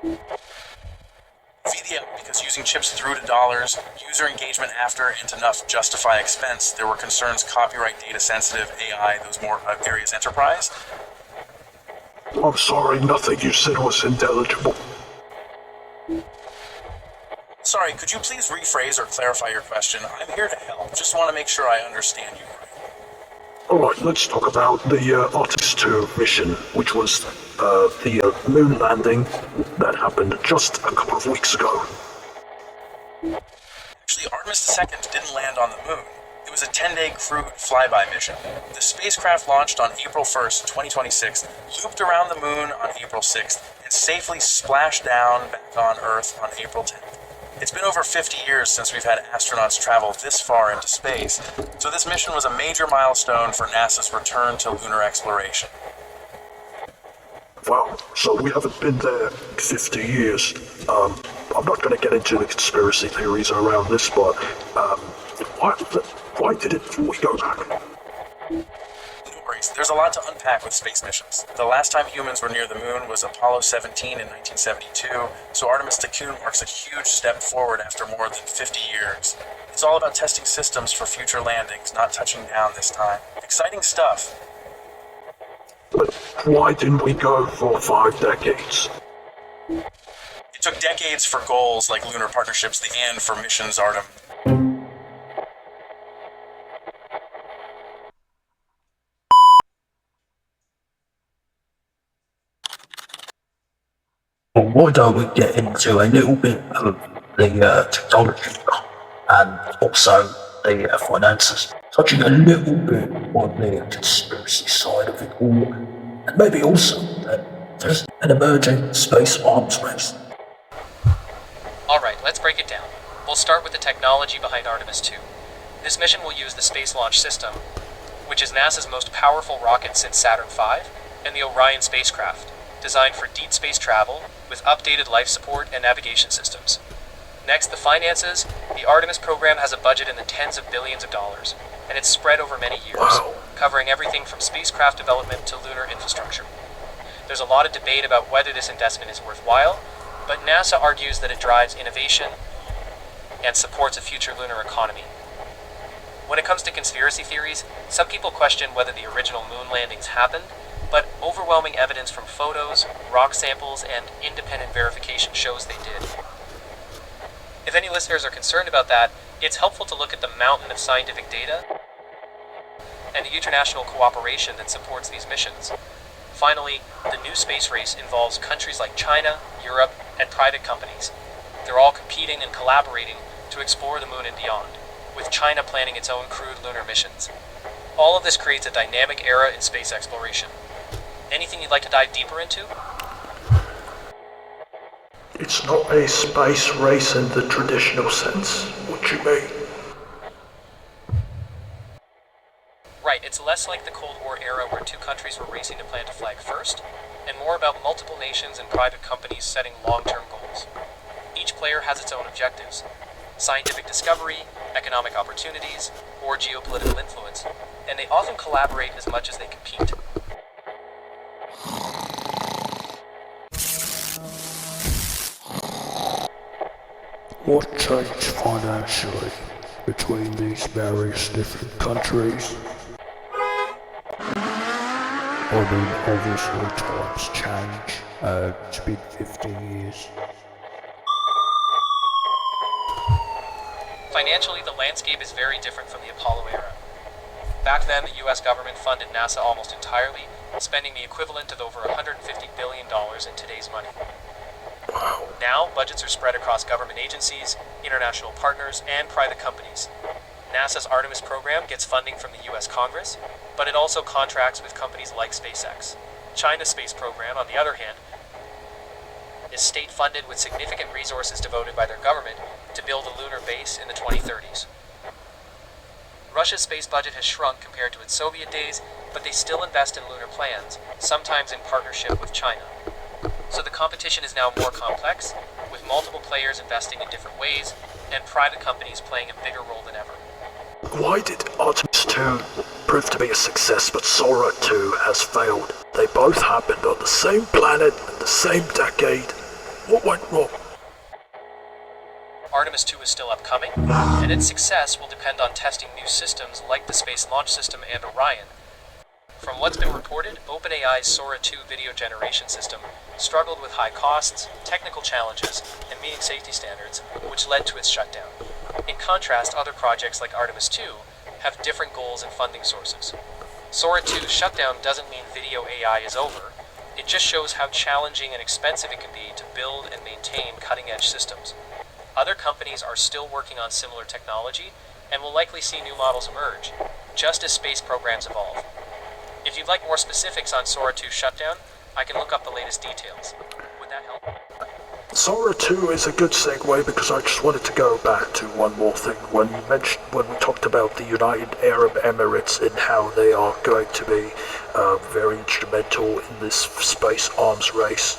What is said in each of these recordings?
VDL, because using chips through to dollars, user engagement after, and enough justify expense, there were concerns copyright data sensitive AI, those more areas enterprise. I'm sorry, nothing you said was intelligible. Sorry, could you please rephrase or clarify your question? I'm here to help, just want to make sure I understand you right. Alright, let's talk about the Artemis 2 mission, which was the moon landing that happened just a couple of weeks ago. Actually, Artemis II didn't land on the moon. It was a 10-day crewed flyby mission. The spacecraft launched on April 1st, 2026, looped around the moon on April 6th, and safely splashed down back on Earth on April 10th. It's been over 50 years since we've had astronauts travel this far into space, so this mission was a major milestone for NASA's return to lunar exploration. Wow, so we haven't been there 50 years. I'm not going to get into the conspiracy theories around this, but why didn't we go back? No worries, there's a lot to unpack with space missions. The last time humans were near the moon was Apollo 17 in 1972, so Artemis II marks a huge step forward after more than 50 years. It's all about testing systems for future landings, not touching down this time. Exciting stuff. But why didn't we go for 5 decades? It took decades for goals like lunar partnerships, the and for missions, Artem. Well, why don't we get into a little bit of the technology and also the finances, touching a little bit on the conspiracy side of it all, and maybe also that there's an emerging space arms race. Alright, let's break it down. We'll start with the technology behind Artemis 2. This mission will use the Space Launch System, which is NASA's most powerful rocket since Saturn V, and the Orion spacecraft, designed for deep space travel with updated life support and navigation systems. Next, the finances. The Artemis program has a budget in the tens of billions of dollars, and it's spread over many years, covering everything from spacecraft development to lunar infrastructure. There's a lot of debate about whether this investment is worthwhile, but NASA argues that it drives innovation and supports a future lunar economy. When it comes to conspiracy theories, some people question whether the original moon landings happened, but overwhelming evidence from photos, rock samples, and independent verification shows they did. If any listeners are concerned about that, it's helpful to look at the mountain of scientific data and the international cooperation that supports these missions. Finally, the new space race involves countries like China, Europe, and private companies. They're all competing and collaborating to explore the moon and beyond, with China planning its own crewed lunar missions. All of this creates a dynamic era in space exploration. Anything you'd like to dive deeper into? It's not a space race in the traditional sense. What you mean? Right, it's less like the Cold War era where two countries were racing to plant a flag first, and more about multiple nations and private companies setting long-term goals. Each player has its own objectives: scientific discovery, economic opportunities, or geopolitical influence, and they often collaborate as much as they compete. What changed financially between these various different countries? I mean, obviously times change. It's been 50 years. Financially, the landscape is very different from the Apollo era. Back then, the US government funded NASA almost entirely, spending the equivalent of over $150 billion in today's money. Now, budgets are spread across government agencies, international partners, and private companies. NASA's Artemis program gets funding from the US Congress, but it also contracts with companies like SpaceX. China's space program, on the other hand, is state-funded with significant resources devoted by their government to build a lunar base in the 2030s. Russia's space budget has shrunk compared to its Soviet days, but they still invest in lunar plans, sometimes in partnership with China. So the competition is now more complex, with multiple players investing in different ways, and private companies playing a bigger role than ever. Why did Artemis 2 prove to be a success but Sora 2 has failed? They both happened on the same planet in the same decade. What went wrong? Artemis 2 is still upcoming, and its success will depend on testing new systems like the Space Launch System and Orion. From what's been reported, OpenAI's Sora 2 video generation system struggled with high costs, technical challenges, and meeting safety standards, which led to its shutdown. In contrast, other projects like Artemis 2 have different goals and funding sources. Sora 2's shutdown doesn't mean video AI is over. It just shows how challenging and expensive it can be to build and maintain cutting-edge systems. Other companies are still working on similar technology and will likely see new models emerge, just as space programs evolve. If you'd like more specifics on Sora 2's shutdown, I can look up the latest details. Would that help? Sora 2 is a good segue because I just wanted to go back to one more thing. When we talked about the United Arab Emirates and how they are going to be very instrumental in this space arms race,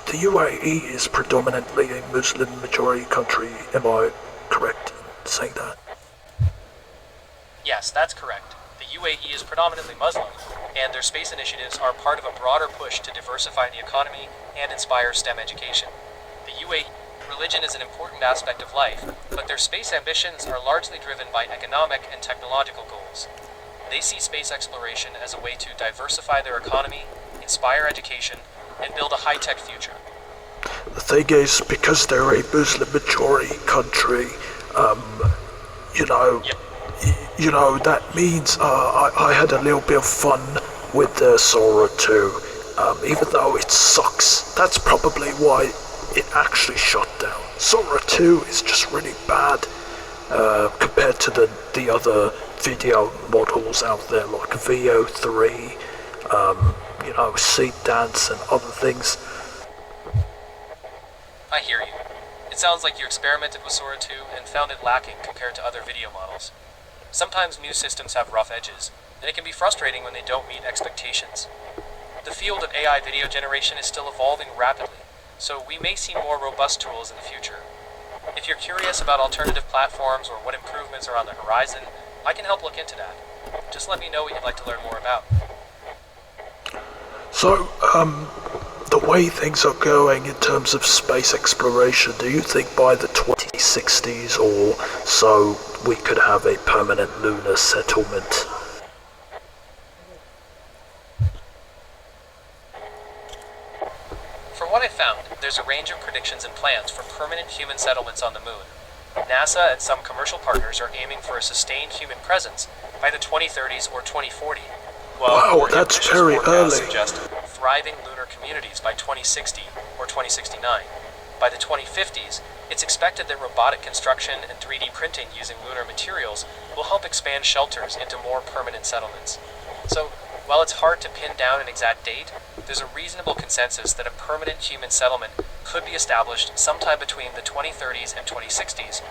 the UAE is predominantly a Muslim majority country. Am I correct in saying that? Yes, that's correct. The UAE is predominantly Muslim, and their space initiatives are part of a broader push to diversify the economy and inspire STEM education. The UAE religion is an important aspect of life, but their space ambitions are largely driven by economic and technological goals. They see space exploration as a way to diversify their economy, inspire education, and build a high-tech future. The thing is, because they're a Muslim majority country, that means I had a little bit of fun with the Sora 2, even though it sucks. That's probably why it actually shut down. Sora 2 is just really bad compared to the other video models out there like VO3, Seed Dance and other things. I hear you. It sounds like you experimented with Sora 2 and found it lacking compared to other video models. Sometimes new systems have rough edges, and it can be frustrating when they don't meet expectations. The field of AI video generation is still evolving rapidly, so we may see more robust tools in the future. If you're curious about alternative platforms or what improvements are on the horizon, I can help look into that. Just let me know what you'd like to learn more about. So, the way things are going in terms of space exploration, do you think by the 2060s or so we could have a permanent lunar settlement? From what I found, there's a range of predictions and plans for permanent human settlements on the moon. NASA and some commercial partners are aiming for a sustained human presence by the 2030s or 2040. Wow, that's very early. Suggest thriving lunar communities by 2060 or 2069. By the 2050s, it's expected that robotic construction and 3D printing using lunar materials will help expand shelters into more permanent settlements. So, while it's hard to pin down an exact date, there's a reasonable consensus that a permanent human settlement could be established sometime between the 2030s and 2060s,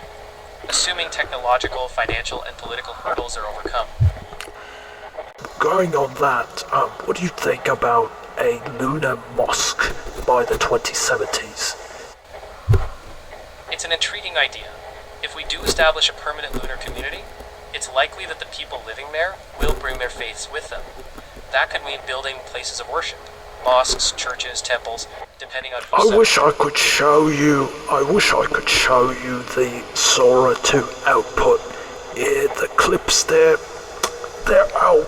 assuming technological, financial, and political hurdles are overcome. Going on that, what do you think about a lunar mosque by the 2070s? It's an intriguing idea. If we do establish a permanent lunar community, it's likely that the people living there will bring their faiths with them. That could mean building places of worship, mosques, churches, temples, depending on who I wish I could show you the Sora 2 output. Yeah, the clips they're out.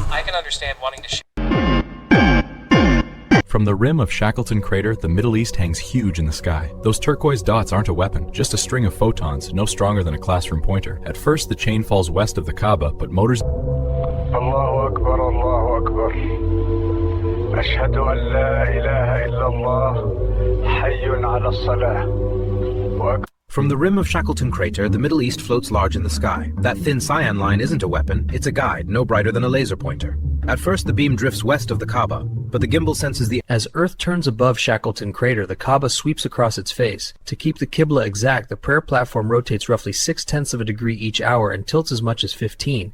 I can understand wanting to From the rim of Shackleton Crater, the Middle East hangs huge in the sky. Those turquoise dots aren't a weapon, just a string of photons, no stronger than a classroom pointer. At first, the chain falls west of the Kaaba, but motors... Allahu Akbar, Allahu Akbar. Ashhadu an la ilaha illallah, hayyun ala salah. From the rim of Shackleton Crater, the Middle East floats large in the sky. That thin cyan line isn't a weapon, it's a guide, no brighter than a laser pointer. At first, the beam drifts west of the Kaaba, but the gimbal senses the... As Earth turns above Shackleton Crater, the Kaaba sweeps across its face. To keep the Qibla exact, the prayer platform rotates roughly 0.6 of a degree each hour and tilts as much as 15.